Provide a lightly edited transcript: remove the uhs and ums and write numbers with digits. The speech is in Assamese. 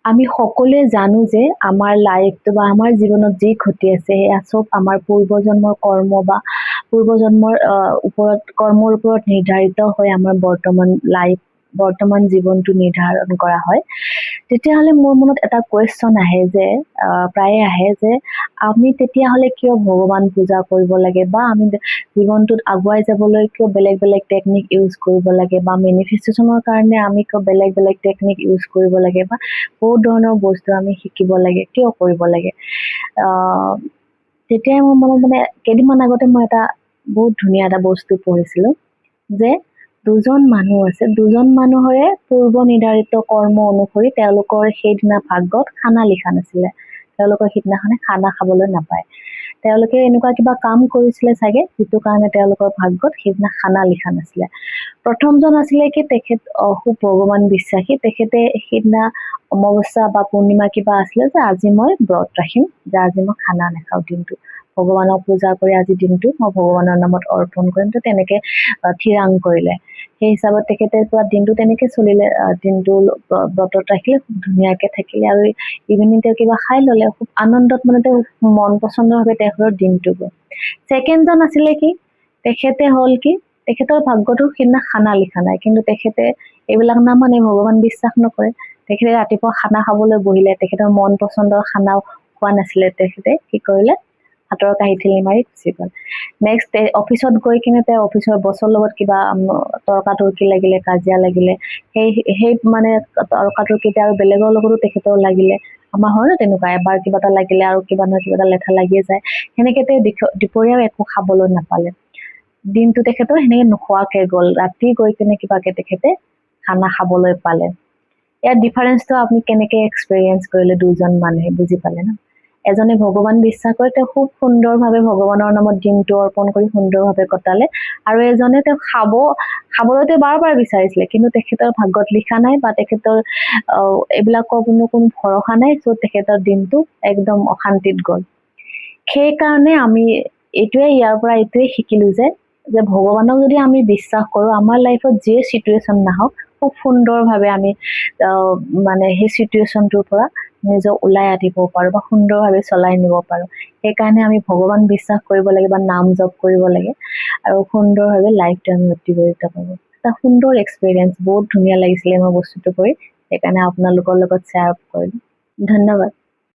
আমি সকলোৱে জানো যে আমাৰ লাইফটো বা আমাৰ জীৱনত যি ঘটি আছে সেয়া চব আমাৰ পূৰ্বজন্মৰ কৰ্ম বা পূৰ্বজন্মৰ কৰ্মৰ ওপৰত নিৰ্ধাৰিত হৈ আমাৰ বৰ্তমান জীৱনটো নিৰ্ধাৰণ কৰা হয়। তেতিয়াহ'লে মোৰ মনত এটা কুৱেশ্যন আহে যে প্ৰায়ে আহে যে আমি তেতিয়াহ'লে কিয় ভগৱান পূজা কৰিব লাগে বা আমি জীৱনটোত আগুৱাই যাবলৈ কিয় বেলেগ বেলেগ টেকনিক ইউজ কৰিব লাগে বা মেনিফেষ্টেশ্যনৰ কাৰণে আমি কিয় বেলেগ বেলেগ টেকনিক ইউজ কৰিব লাগে বা বহুত ধৰণৰ বস্তু আমি শিকিব লাগে, কিয় কৰিব লাগে। আহ, তেতিয়াই মোৰ মনত মানে কেইদিনমান আগতে মই এটা বহুত ধুনীয়া এটা বস্তু পঢ়িছিলোঁ যে দুজন মানুহ আছে, দুজন মানুহৰে পূৰ্ব নিৰ্ধাৰিত কৰ্ম অনুসৰি তেওঁলোকৰ সেইদিনা ভাগ্যত খানা লিখা নাছিলে। তেওঁলোকৰ সিদিনাখনে খানা খাবলৈ নাপায়। তেওঁলোকে এনেকুৱা কিবা কাম কৰিছিলে চাগে যিটো কাৰণে তেওঁলোকৰ ভাগ্যত সেইদিনা খানা লিখা নাছিলে। প্ৰথমজন আছিলে কি তেখেত খুব ভগৱান বিশ্বাসী, তেখেতে সেইদিনা অমাৱস্যা বা পূৰ্ণিমা কিবা আছিলে যে আজি মই ব্ৰত ৰাখিম, যে আজি মই খানা নাখাওঁ দিনটো, ভগৱানক পূজা কৰি আজি দিনটো মই ভগৱানৰ নামত অৰ্পণ কৰিম। তো তেনেকে থিৰাং কৰিলে। সেই হিচাপত তেখেতে পুৰা দিনটো তেনেকে চলিলে, দিনটো ব্ৰতত ৰাখিলে, খুব ধুনীয়াকে থাকিলে আৰু ইভিনিং তেওঁ কিবা খাই ললে, খুব আনন্দত মানে তেওঁ মন পচন্দভাৱে তেখেতৰ দিনটো গ'ল। ছেকেণ্ডজন আছিলে কি তেখেতে হ'ল কি তেখেতৰ ভাগ্যটো সিদিনা খানা লিখা নাই, কিন্তু তেখেতে এইবিলাক নামানে, ভগৱান বিশ্বাস নকৰে। তেখেতে ৰাতিপুৱা খানা খাবলৈ বহিলে, তেখেতৰ মন পচন্দৰ খানা খোৱা নাছিলে, তেখেতে কি কৰিলে হাতৰ কাঁহি ঠেলি মাৰি গুচি গ'ল। নেক্সট অফিচত গৈ কিনে তেওঁ অফিচৰ বছৰ লগত কিবা তৰ্কাতৰ্কি লাগিলে, কাজিয়া লাগিলে। সেই মানে তৰ্কাতৰ্কিতে আৰু বেলেগৰ লগতো তেখেতৰ লাগিলে। আমাৰ হয় ন তেনেকুৱা, এবাৰ কিবা এটা লাগিলে আৰু কিবা নহয় কিবা এটা লেঠা লাগিয়ে যায়। সেনেকে তেওঁ দুপৰীয়াও একো খাবলৈ নাপালে। দিনটো তেখেতৰ সেনেকে নোখোৱাকে গ'ল। ৰাতি গৈ কিনে কিবাকে তেখেতে খানা খাবলৈ পালে। ইয়াৰ ডিফাৰেন্সটো আপুনি কেনেকে এক্সপেৰিয়েঞ্চ কৰিলে দুজন মানুহে, বুজি পালে ন? এজনে ভগৱান বিশ্বাস কৰে, তেওঁ খুব সুন্দৰভাৱে ভগৱানৰ নামত দিনটো অৰ্পণ কৰি সুন্দৰভাৱে কটালে। আৰু এজনে তেওঁ খাবলৈ তেওঁ বাৰ বাৰ বিচাৰিছিলে, কিন্তু তেখেতৰ ভাগ্যত লিখা নাই বা তেখেতৰ এইবিলাকৰ কোনো ভৰসা নাই। চ' তেখেতৰ দিনটো একদম অশান্তিত গ'ল। সেইকাৰণে আমি ইয়াৰ পৰা এইটোৱে শিকিলো যে ভগৱানক যদি আমি বিশ্বাস কৰোঁ, আমাৰ লাইফত যিয়ে চিটুৱেশ্যন নাহক খুব সুন্দৰভাৱে আমি মানে সেই চিটুৱেশ্যনটোৰ পৰা নিজক ওলাই আনিব পাৰোঁ বা সুন্দৰভাৱে চলাই নিব পাৰোঁ। সেইকাৰণে আমি ভগৱান বিশ্বাস কৰিব লাগে বা নাম জপ কৰিব লাগে আৰু সুন্দৰভাৱে লাইফটো আমি অতিবাহিত কৰোঁ। এটা সুন্দৰ এক্সপিৰিয়েঞ্চ, বহুত ধুনীয়া লাগিছিলে মই বস্তুটো কৰি, সেইকাৰণে আপোনালোকৰ লগত শ্বেয়াৰ কৰিলোঁ। ধন্যবাদ।